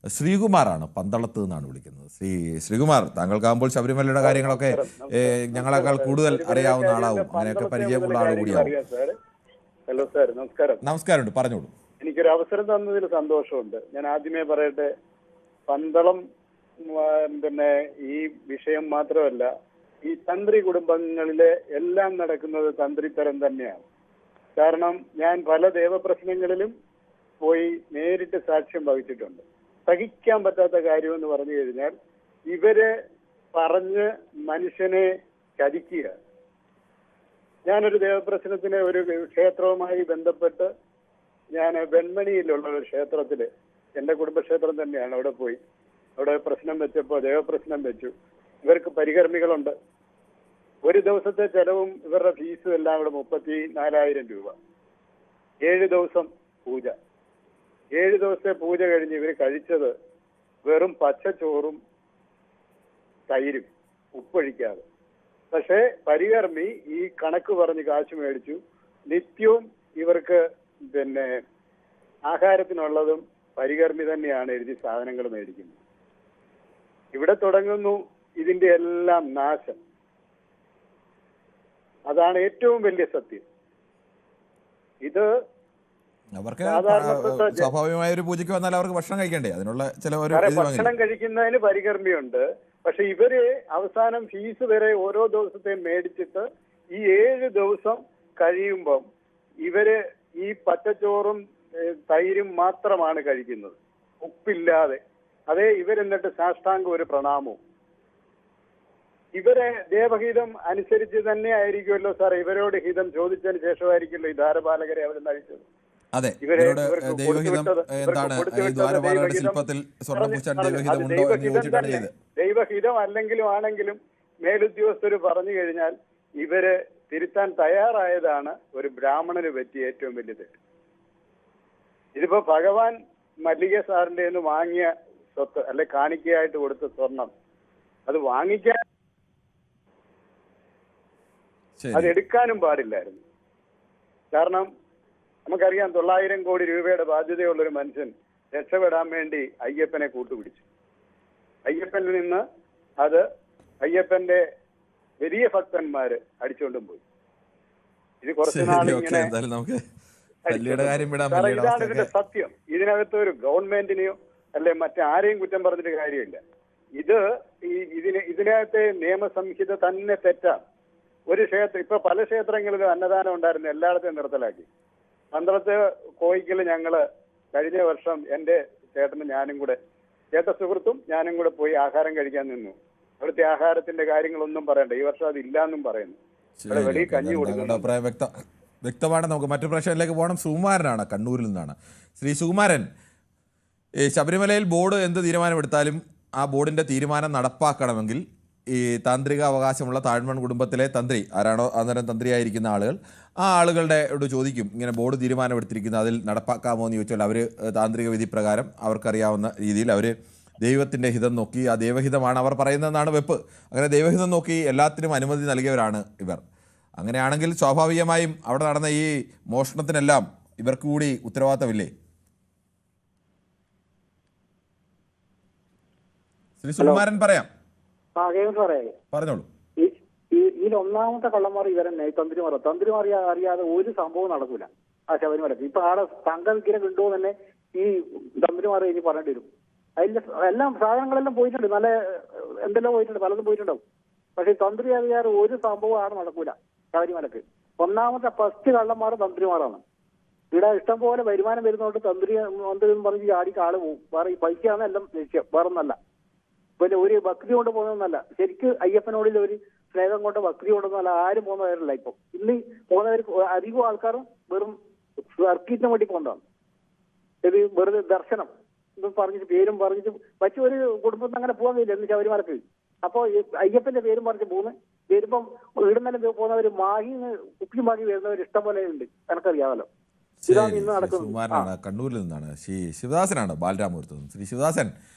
ശ്രീകുമാറാണ്, പന്തളത്ത് നിന്നാണ് വിളിക്കുന്നത്. ശ്രീകുമാർ, താങ്കൾക്കാകുമ്പോൾ ശബരിമലയുടെ കാര്യങ്ങളൊക്കെ ഞങ്ങളെക്കാൾ കൂടുതൽ അറിയാവുന്ന ആളാവും, അങ്ങനെയൊക്കെ പരിചയമുള്ള ആൾ കൂടിയാവും. ഹലോ സാർ, നമസ്കാരം. നമസ്കാരമുണ്ട്, പറഞ്ഞോളൂ. എനിക്കൊരു അവസരം തന്നതിൽ സന്തോഷമുണ്ട്. ഞാൻ ആദ്യമേ പറയട്ടെ, പന്തളം പിന്നെ ഈ വിഷയം മാത്രമല്ല, ഈ തന്ത്രി കുടുംബങ്ങളിലെ എല്ലാം നടക്കുന്നത് തന്ത്രിത്തരം തന്നെയാണ്. കാരണം ഞാൻ പല ദേവപ്രശ്നങ്ങളിലും പോയി നേരിട്ട് സാക്ഷ്യം വഹിച്ചിട്ടുണ്ട്. സഹിക്കാൻ പറ്റാത്ത കാര്യമെന്ന് പറഞ്ഞു കഴിഞ്ഞാൽ ഇവരെ പറഞ്ഞ് മനുഷ്യനെ ചതിക്കുക. ഞാനൊരു ദേവപ്രശ്നത്തിന് ഒരു ക്ഷേത്രവുമായി ബന്ധപ്പെട്ട് ഞാൻ വെൺമണിയിലുള്ള ഒരു ക്ഷേത്രത്തില്, എന്റെ കുടുംബക്ഷേത്രം തന്നെയാണ്, അവിടെ പോയി അവിടെ പ്രശ്നം വെച്ചപ്പോൾ ദേവപ്രശ്നം വെച്ചു. ഇവർക്ക് പരികർമ്മികളുണ്ട്. ഒരു ദിവസത്തെ ചെലവും ഇവരുടെ ഫീസും എല്ലാം കൂടെ 34,000 രൂപ. 7 ദിവസം പൂജ. 7 ദിവസത്തെ പൂജ കഴിഞ്ഞ് ഇവർ കഴിച്ചത് വെറും പച്ചച്ചോറും തൈരും, ഉപ്പൊഴിക്കാതെ. പക്ഷേ പരികർമ്മി ഈ കണക്ക് പറഞ്ഞ് കാശ് മേടിച്ചു. നിത്യവും ഇവർക്ക് പിന്നെ ആഹാരത്തിനുള്ളതും പരികർമ്മി തന്നെയാണ് എഴുതി സാധനങ്ങൾ മേടിക്കുന്നത്. ഇവിടെ തുടങ്ങുന്നു ഇതിന്റെ എല്ലാം നാശം. അതാണ് ഏറ്റവും വലിയ സത്യം. ഇത് അവർക്ക് സ്വാഭാവികമായ ഒരു പൂജയ്ക്ക് വന്നാൽ അവർക്ക് ഭക്ഷണം കഴിക്കണ്ടേ? അതിനുള്ള ഭക്ഷണം കഴിക്കുന്നതിന് പരികർമ്മിയുണ്ട്. പക്ഷെ ഇവര് അവസാനം ഫീസ് വരെ ഓരോ ദിവസത്തെയും മേടിച്ചിട്ട് ഈ 7 ദിവസം കഴിയുമ്പം ഇവര് ഈ പച്ചച്ചോറും തൈരും മാത്രമാണ് കഴിക്കുന്നത്, ഉപ്പില്ലാതെ. അതേ ഇവരെന്നിട്ട് സാഷ്ടാംഗം ഒരു പ്രണാമവും. ഇവരെ ദേവഹിതം അനുസരിച്ച് തന്നെ ആയിരിക്കുമല്ലോ സാർ, ഇവരോട് ഹിതം ചോദിച്ചതിന് ശേഷമായിരിക്കുമല്ലോ ഈ ദ്വാരപാലകരെ അവർ നയിച്ചത്. അതെ, ദൈവഹിതം അല്ലെങ്കിലും ആണെങ്കിലും മേലുദ്യോഗസ്ഥര് പറഞ്ഞു കഴിഞ്ഞാൽ ഇവര് തിരുത്താൻ തയ്യാറായതാണ് ഒരു ബ്രാഹ്മണന് പറ്റിയ ഏറ്റവും വലിയ തെറ്റ്. ഇതിപ്പോ ഭഗവാൻ മല്ലിക സാറിന്റെ നിന്ന് വാങ്ങിയ സ്വത്ത്, അല്ലെ കാണിക്കയായിട്ട് കൊടുത്ത സ്വർണം, അത് വാങ്ങിക്കാൻ അതെടുക്കാനും പാടില്ലായിരുന്നു. കാരണം നമുക്കറിയാം 900 കോടി രൂപയുടെ ബാധ്യതയുള്ള ഒരു മനുഷ്യൻ രക്ഷപ്പെടാൻ വേണ്ടി അയ്യപ്പനെ കൂട്ടുപിടിച്ചു. അയ്യപ്പനിൽ നിന്ന് അത് അയ്യപ്പന്റെ വലിയ ഭക്തന്മാര് അടിച്ചുകൊണ്ടും പോയി. ഇത് കുറച്ചു നാളിങ്ങനെ ഇതാണ് ഇതിന്റെ സത്യം. ഇതിനകത്ത് ഒരു ഗവൺമെന്റിനെയോ അല്ലെ മറ്റാരെയും കുറ്റം പറഞ്ഞിട്ട് കാര്യമില്ല. ഇതിനകത്തെ നിയമസംഹിത തന്നെ തെറ്റാണ്. ഒരു ക്ഷേത്രം, ഇപ്പൊ പല ക്ഷേത്രങ്ങളിലും അന്നദാനം ഉണ്ടായിരുന്നു, എല്ലായിടത്തെയും നിർത്തലാക്കി. പന്തളത്ത് കോയിക്കല് ഞങ്ങള് കഴിഞ്ഞ വർഷം എന്റെ ചേട്ടനും ഞാനും കൂടെ, ചേട്ട സുഹൃത്തും ഞാനും കൂടെ പോയി ആഹാരം കഴിക്കാൻ നിന്നു. അവിടുത്തെ ആഹാരത്തിന്റെ കാര്യങ്ങളൊന്നും പറയണ്ട. ഈ വർഷം അതില്ലാന്നും പറയുന്നു. ഇവിടെ വെളിയിൽ കഞ്ഞി കൊടുക്കുന്നു. വ്യക്തമാണ്. നമുക്ക് മറ്റു പ്രശ്നത്തിലേക്ക് പോകണം. സുകുമാരനാണ്, കണ്ണൂരിൽ നിന്നാണ്. ശ്രീ സുകുമാരൻ, ഈ ശബരിമലയിൽ ബോർഡ് എന്ത് തീരുമാനമെടുത്താലും ആ ബോർഡിൻ്റെ തീരുമാനം നടപ്പാക്കണമെങ്കിൽ ഈ താന്ത്രിക അവകാശമുള്ള താഴ്മൺ കുടുംബത്തിലെ തന്ത്രി ആരാണോ അന്നേരം തന്ത്രിയായിരിക്കുന്ന ആളുകൾ, ആ ആളുകളുടെ ചോദിക്കും, ഇങ്ങനെ ബോർഡ് തീരുമാനമെടുത്തിരിക്കുന്നത് അതിൽ നടപ്പാക്കാമോ എന്ന് ചോദിച്ചാൽ അവർ താന്ത്രിക വിധി പ്രകാരം അവർക്കറിയാവുന്ന രീതിയിൽ അവർ ദൈവത്തിൻ്റെ ഹിതം നോക്കി, ആ ദൈവഹിതമാണ് അവർ പറയുന്നതെന്നാണ് വെപ്പ്. അങ്ങനെ ദൈവഹിതം നോക്കി എല്ലാത്തിനും അനുമതി നൽകിയവരാണ് ഇവർ. അങ്ങനെയാണെങ്കിൽ സ്വാഭാവികമായും അവിടെ നടന്ന ഈ മോഷണത്തിനെല്ലാം ഇവർക്ക് കൂടി ഉത്തരവാദിത്തമില്ലേ? ശ്രീ സുകുമാരൻ പറയാം, പറഞ്ഞോളൂ. ഇതിൽ ഒന്നാമത്തെ കള്ളന്മാർ ഇവരെന്നെ തന്ത്രിമാർ അറിയാതെ ഒരു സംഭവം നടക്കൂല ആ ശബരിമലക്ക്. ഇപ്പൊ ആടെ സംഘവിഗ്രഹം ഉണ്ടോ തന്നെ ഈ തന്ത്രിമാർ ഇനി പറയേണ്ടി വരും. അതിന്റെ എല്ലാം സാധനങ്ങളെല്ലാം പോയിട്ടുണ്ട്, നല്ല എന്തെല്ലാം പോയിട്ടുണ്ട്, പലതും പോയിട്ടുണ്ടാവും. പക്ഷെ തന്ത്രി അറിയാതെ ഒരു സംഭവം ആടെ നടക്കൂല ശബരിമലക്ക്. ഒന്നാമത്തെ ഫസ്റ്റ് കള്ളന്മാർ തന്ത്രിമാരാണ്. ഇവിടെ ഇഷ്ടം പോലെ വരുമാനം വരുന്നതുകൊണ്ട് തന്ത്രി പറഞ്ഞ് ചാടിക്ക് ആള് പോകും. വേറെ ഈ പൈസയാണ് എല്ലാം ലക്ഷ്യം, വേറൊന്നല്ല. പിന്നെ ഒരു ഭക്തി കൊണ്ട് പോകുന്നതല്ല, ശരിക്കും അയ്യപ്പനോടിൽ ഒരു സ്നേഹം കൊണ്ട് ഭക്തി കൊണ്ടൊന്നല്ല ആരും പോകുന്നവരല്ല. ഇപ്പം ഇന്ന് പോകുന്നവർ അധികം ആൾക്കാരും വെറും സർക്കിറ്റിന് വേണ്ടി പോകുന്നതാണ്. ഇത് വെറുതെ ദർശനം പറഞ്ഞിട്ട് പേരും പറഞ്ഞിട്ട് മറ്റു ഒരു കുടുംബത്തിന് അങ്ങനെ പോകാൻ കഴിയില്ല എന്ന് ശബരിമലക്ക്. അപ്പൊ അയ്യപ്പന്റെ പേരും പറഞ്ഞ് പോകുന്നത് വരുമ്പം ഇടുന്നെല്ലാം പോകുന്നവർ കുപ്പിയും വാങ്ങി വരുന്നവർ ഇഷ്ടം പോലെ ഉണ്ട്, എനക്കറിയാമല്ലോ. ഇതാണ് ഇന്ന് നടക്കുന്നത്. കണ്ണൂരിൽ നിന്നാണ് ശ്രീ ശിവദാസനാണ്, ബാലരാമപുരത്ത് നിന്ന്. ശ്രീ ശിവദാസൻ,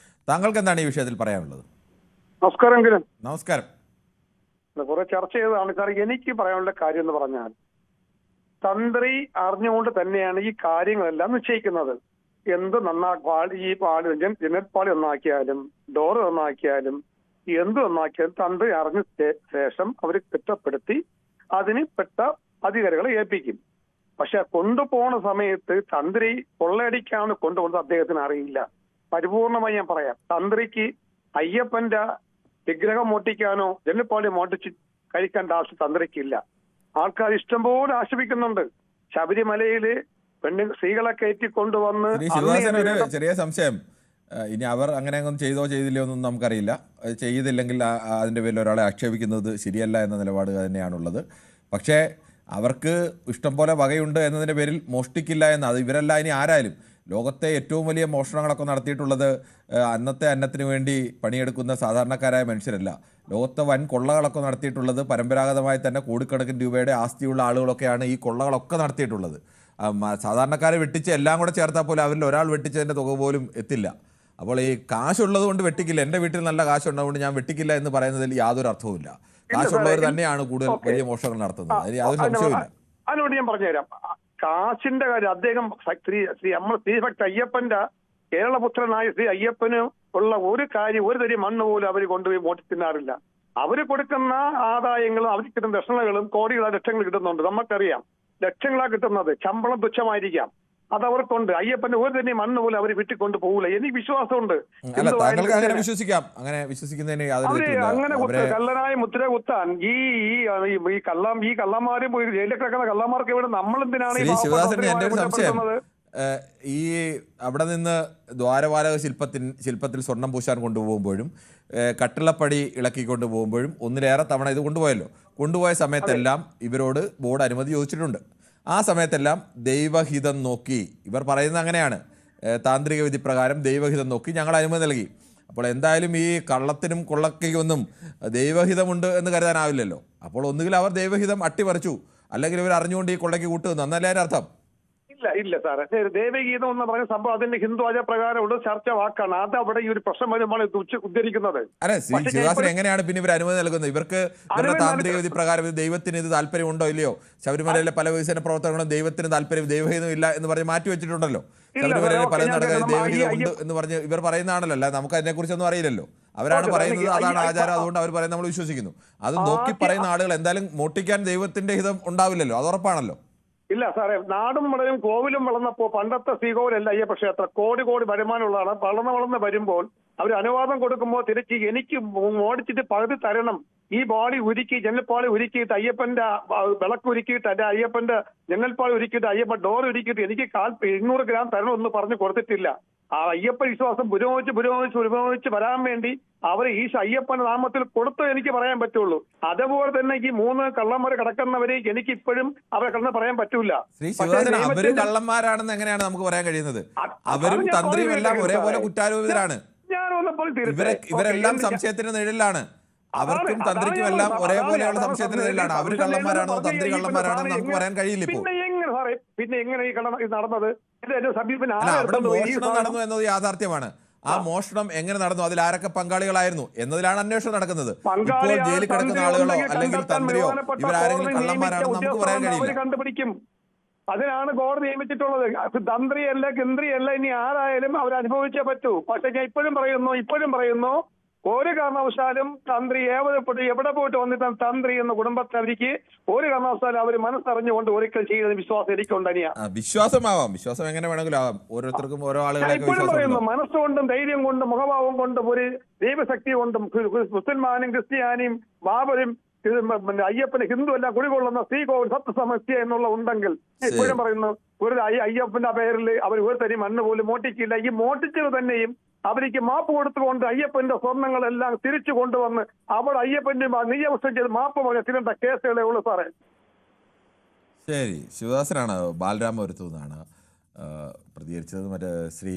താങ്കൾക്ക് എന്താണ് ഈ വിഷയത്തിൽ പറയാനുള്ളത്? നമസ്കാരം. നമസ്കാരം. കുറെ ചർച്ച ചെയ്തതാണ് സാർ. എനിക്ക് പറയാനുള്ള കാര്യം എന്ന് പറഞ്ഞാൽ, തന്ത്രി അറിഞ്ഞുകൊണ്ട് തന്നെയാണ് ഈ കാര്യങ്ങളെല്ലാം നിശ്ചയിക്കുന്നത്. എന്ത് ഈ ജനൽപ്പാളി നന്നാക്കിയാലും ഡോറ് നന്നാക്കിയാലും എന്ത് നന്നാക്കിയാലും തന്ത്രി അറിഞ്ഞ ശേഷം അവർ കുറ്റപ്പെടുത്തി അതിന് പെട്ട അധികാരികളെ ഏൽപ്പിക്കും. പക്ഷെ കൊണ്ടുപോകുന്ന സമയത്ത് തന്ത്രി കൊള്ളയടിക്കാണ് കൊണ്ടുപോകുന്നത് അദ്ദേഹത്തിന് അറിയില്ല. പരിപൂർണമായി ഞാൻ പറയാം, തന്ത്രിക്ക് അയ്യപ്പന്റെ വിഗ്രഹം മോട്ടിക്കാനോ ജനൽപ്പാളി മോട്ടിച്ച് കഴിക്കേണ്ട ആവശ്യം തന്ത്രിക്കില്ല. ആൾക്കാർ ഇഷ്ടംപോലെ ആശ്രയിക്കുന്നുണ്ട്. ശബരിമലയില് സ്ത്രീകളെ കയറ്റി കൊണ്ടുവന്ന് ചെറിയ സംശയം, ഇനി അവർ അങ്ങനെ ഒന്നും ചെയ്തോ ചെയ്തില്ലയോ എന്നൊന്നും നമുക്കറിയില്ല. ചെയ്തില്ലെങ്കിൽ അതിൻ്റെ പേരിൽ ഒരാളെ ആക്ഷേപിക്കുന്നത് ശരിയല്ല എന്ന നിലപാട് തന്നെയാണുള്ളത്. പക്ഷേ അവർക്ക് ഇഷ്ടം പോലെ വകയുണ്ട് എന്നതിൻ്റെ പേരിൽ മോഷ്ടിക്കില്ല എന്ന്, അത് ഇവരല്ല ഇനി ആരായാലും. ലോകത്തെ ഏറ്റവും വലിയ മോഷണങ്ങളൊക്കെ നടത്തിയിട്ടുള്ളത് അന്നത്തെ അന്നത്തിന് വേണ്ടി പണിയെടുക്കുന്ന സാധാരണക്കാരായ മനുഷ്യരല്ല. ലോകത്തെ വൻ കൊള്ളകളൊക്കെ നടത്തിയിട്ടുള്ളത് പരമ്പരാഗതമായി തന്നെ കോടിക്കണക്കിന് രൂപയുടെ ആസ്തിയുള്ള ആളുകളൊക്കെയാണ് ഈ കൊള്ളകളൊക്കെ നടത്തിയിട്ടുള്ളത്. സാധാരണക്കാരെ വെട്ടിച്ച് എല്ലാം കൂടെ ചേർത്താൽ പോലും അവരിൽ ഒരാൾ വെട്ടിച്ചതിൻ്റെ തുക പോലും എത്തില്ല. അപ്പോൾ ഈ കാശുള്ളത് കൊണ്ട് വെട്ടിക്കില്ല, എൻ്റെ വീട്ടിൽ നല്ല കാശുള്ളതുകൊണ്ട് ഞാൻ വെട്ടിക്കില്ല എന്ന് പറയുന്നതിൽ യാതൊരു അർത്ഥവുമില്ല. കാശുള്ളവർ തന്നെയാണ് കൂടുതൽ വലിയ മോഷണങ്ങൾ നടത്തുന്നത്, അതിൽ യാതൊരു സംശയമില്ല. അതിനോട് ഞാൻ പറഞ്ഞുതരാം. കാശിന്റെ കാര്യം അദ്ദേഹം ശ്രീഭക്ത അയ്യപ്പന്റെ കേരളപുത്രനായ ശ്രീ അയ്യപ്പന് ഉള്ള ഒരു കാര്യം, ഒരു തരി മണ്ണ് പോലും അവർ കൊണ്ടുപോയി മോട്ടി തിന്നാറില്ല. അവര് കൊടുക്കുന്ന ആദായങ്ങളും അവർ കിട്ടുന്ന ദക്ഷിണകളും കോടികളാണ് ലക്ഷങ്ങൾ കിട്ടുന്നുണ്ട്. നമുക്കറിയാം, ലക്ഷങ്ങളാ കിട്ടുന്നത്. ശമ്പളം തുച്ഛമായിരിക്കാം, അത് അവർക്കുണ്ട്. അയ്യപ്പന്റെ ഒരു തന്നെ മണ്ണ് പോലും അവർ വിട്ടിക്കൊണ്ട് പോകില്ല. എനിക്ക് വിശ്വാസമുണ്ട്. അങ്ങനെ വിശ്വസിക്കാം, അങ്ങനെ വിശ്വസിക്കുന്നതിന് അങ്ങനെ കള്ളനായ മുദ്ര കുത്താൻ ഈ കള്ളന്മാരും ജയിലിൽ കിടക്കുന്ന കള്ളന്മാർക്ക് ഇവിടെ നമ്മളെന്തിനാണ് ഈ അവിടെ നിന്ന് ദ്വാരപാലക ശില്പത്തിൽ സ്വർണം പൂശാൻ കൊണ്ടുപോകുമ്പോഴും കട്ടിളപ്പടി ഇളക്കിക്കൊണ്ട് പോകുമ്പോഴും ഒന്നിലേറെ തവണ ഇത് കൊണ്ടുപോയ സമയത്തെല്ലാം ഇവരോട് ബോർഡ് അനുമതി ചോദിച്ചിട്ടുണ്ട്. ആ സമയത്തെല്ലാം ദൈവഹിതം നോക്കി, ഇവർ പറയുന്നത് അങ്ങനെയാണ്, താന്ത്രിക വിധി പ്രകാരം ദൈവഹിതം നോക്കി ഞങ്ങൾ അനുമതി നൽകി. അപ്പോൾ എന്തായാലും ഈ കള്ളത്തിനും കൊള്ളക്കൊന്നും ദൈവഹിതമുണ്ട് എന്ന് കരുതാനാവില്ലല്ലോ. അപ്പോൾ ഒന്നുകിൽ അവർ ദൈവഹിതം അട്ടിമറിച്ചു, അല്ലെങ്കിൽ ഇവർ അറിഞ്ഞുകൊണ്ട് ഈ കൊള്ളയ്ക്ക് കൂട്ടുന്നു എന്നല്ലേ അർത്ഥം? ഇല്ല സാറേ, ദേവഗീതം എന്ന് പറയുന്ന സംഭവം അതിന്റെ ഹിന്ദു ആചാരപ്രകാരമുള്ള ചർച്ച വാക്കാണ്. അത് അവിടെ ഈ ഒരു പ്രശ്നം വരുമ്പോൾ ഉദ്ധരിക്കുന്നത്. അല്ലെ ശിവദാസൻ, എങ്ങനെയാണ് പിന്നെ ഇവർ അനുമതി നൽകുന്നത്? ഇവർക്ക് ഇവരുടെ താന്ത്രിക വിധി പ്രകാരം ദൈവത്തിന് ഇത് താല്പര്യമുണ്ടോ ഇല്ലയോ? ശബരിമലയിലെ പല വികസന പ്രവർത്തനങ്ങളും ദൈവത്തിന് താല്പര്യം, ദൈവഹിതം ഇല്ല എന്ന് പറഞ്ഞ് മാറ്റി വെച്ചിട്ടുണ്ടല്ലോ. ശബരിമലയിൽ പലതും നടക്കുന്നത് ദൈവഹിതം ഉണ്ട് എന്ന് പറഞ്ഞ് ഇവർ പറയുന്നതാണല്ലോ, അല്ല നമുക്ക് അതിനെക്കുറിച്ചൊന്നും അറിയില്ലല്ലോ. അവരാണ് പറയുന്നത്, അതാണ് ആചാരം, അതുകൊണ്ട് അവർ പറയുന്നത് നമ്മൾ വിശ്വസിക്കുന്നു. അത് നോക്കി പറയുന്ന ആളുകൾ എന്തായാലും മോട്ടിക്കാൻ ദൈവത്തിന്റെ ഹിതം ഉണ്ടാവില്ലല്ലോ, അത് ഉറപ്പാണല്ലോ. ഇല്ല സാറേ, നാടും വളരും കോവിലും വളർന്നപ്പോ പണ്ടത്തെ ശ്രീകോവിലല്ല അയ്യപ്പ ക്ഷേത്രം. കോടി വരുമാനമുള്ളതാണ്. വളർന്ന് വരുമ്പോൾ അവർ അനുവാദം കൊടുക്കുമ്പോൾ തിരിച്ച് എനിക്ക് ഓടിച്ചിട്ട് പകുതി തരണം, ഈ ബോഡി ഉരുക്കി ജനൽപ്പാളി ഉരുക്കിയിട്ട് അയ്യപ്പന്റെ വിളക്ക് ഉരുക്കിയിട്ട് അല്ലെ അയ്യപ്പന്റെ ജനൽപ്പാളി ഉരുക്കിയിട്ട് അയ്യപ്പൻ ഡോർ ഉരുക്കിയിട്ട് എനിക്ക് 200 ഗ്രാം തരണമെന്ന് പറഞ്ഞ് കൊടുത്തിട്ടില്ല. ആ അയ്യപ്പ വിശ്വാസം പുരോഗമിച്ച് വരാൻ വേണ്ടി അവർ ഈ അയ്യപ്പന്റെ നാമത്തിൽ കൊടുത്തോ എനിക്ക് പറയാൻ പറ്റുള്ളൂ. അതുപോലെ തന്നെ ഈ 3 കള്ളന്മാർ കിടക്കുന്നവരെ എനിക്ക് ഇപ്പോഴും അവരെ കിടന്ന് പറയാൻ പറ്റൂല. അവര് കള്ളന്മാരാണെന്ന് എങ്ങനെയാണ് നമുക്ക് പറയാൻ കഴിയുന്നത്? അവരും തന്ത്രിയും എല്ലാം ഒരേപോലെ കുറ്റാരോപിതരാണ്. ഇവരെല്ലാം സംശയത്തിന്റെ നിഴലിലാണ്. അവർക്കും തന്ത്രിക്കും എല്ലാം ഒരേപോലെയുള്ള സംശയത്തിന് നിഴലിലാണ്. അവർ കള്ളന്മാരാണോ തന്ത്രി കള്ളന്മാരാണോ നമുക്ക് പറയാൻ കഴിയില്ല. ഇപ്പോൾ പിന്നെ എങ്ങനെ ഈ കള്ളം നടന്നത്? അവിടെ മോഷണം നടന്നു എന്നത് യാഥാർത്ഥ്യമാണ്. ആ മോഷണം എങ്ങനെ നടന്നു, അതിൽ ആരൊക്കെ പങ്കാളികളായിരുന്നു എന്നതിലാണ് അന്വേഷണം നടക്കുന്നത്. ഇപ്പോൾ ജയിലിൽ കിടക്കുന്ന ആളുകളോ അല്ലെങ്കിൽ തന്ത്രിയോ ഇവരാരെങ്കിലും കള്ളന്മാരാണോ നമുക്ക് പറയാൻ കഴിയില്ല. കണ്ടുപിടിക്കും. അതിനാണ് കോടതി നിയമിച്ചിട്ടുള്ളത്. തന്ത്രിയല്ല ഗന്ത്രിയല്ല, ഇനി ആരായാലും അവർ അനുഭവിച്ചേ പറ്റൂ. പക്ഷെ ഞാൻ ഇപ്പോഴും പറയുന്നു ഒരു കാരണവശാലും തന്ത്രി എവിടെ പോയിട്ട് വന്നിട്ട് തന്ത്രി എന്ന കുടുംബത്തെ അവർക്ക് ഒരു കാരണവശാലും അവർ മനസ്സറിഞ്ഞുകൊണ്ട് ഒരിക്കൽ ചെയ്യുന്ന വിശ്വാസം എനിക്കുണ്ട്. വിശ്വാസമാവാം, വിശ്വാസം എങ്ങനെ വേണമെങ്കിലും ആവാം. ഓരോരുത്തർക്കും ഓരോ ആളുകളെ ഇപ്പോഴും പറയുന്നു, മനസ്സുകൊണ്ടും ധൈര്യം കൊണ്ടും മുഖഭാവം കൊണ്ടും ഒരു ദൈവശക്തി കൊണ്ടും മുസൽമാനും ക്രിസ്ത്യാനിയും ബാബരും അയ്യപ്പന് ഹിന്ദു എല്ലാം കുടികൊള്ളുന്ന ശ്രീകോവിൽ സത്യസമസ്യ എന്നുള്ള ഉണ്ടെങ്കിൽ ഇപ്പോഴും പറയുന്നു, ഒരു അയ്യപ്പന്റെ പേരിൽ അവർ ഒരു തരി മണ്ണ് പോലും മോട്ടിക്കില്ല. ഈ മോട്ടിച്ചത് തന്നെയും അവർക്ക് മാപ്പ് കൊടുത്തുകൊണ്ട് അയ്യപ്പന്റെ സ്വർണ്ണങ്ങളെല്ലാം തിരിച്ചു കൊണ്ടുവന്ന് അവിടെ അയ്യപ്പന്റെ നിയമം ചെയ്ത് മാപ്പ് തിരേണ്ട കേസുകളേ ഉള്ളൂ സാറേ. ശരി, ശിവദാസനാണ് ബാലരാമപുരത്തു നിന്നാണ് പ്രതികരിച്ചത്. മറ്റേ ശ്രീ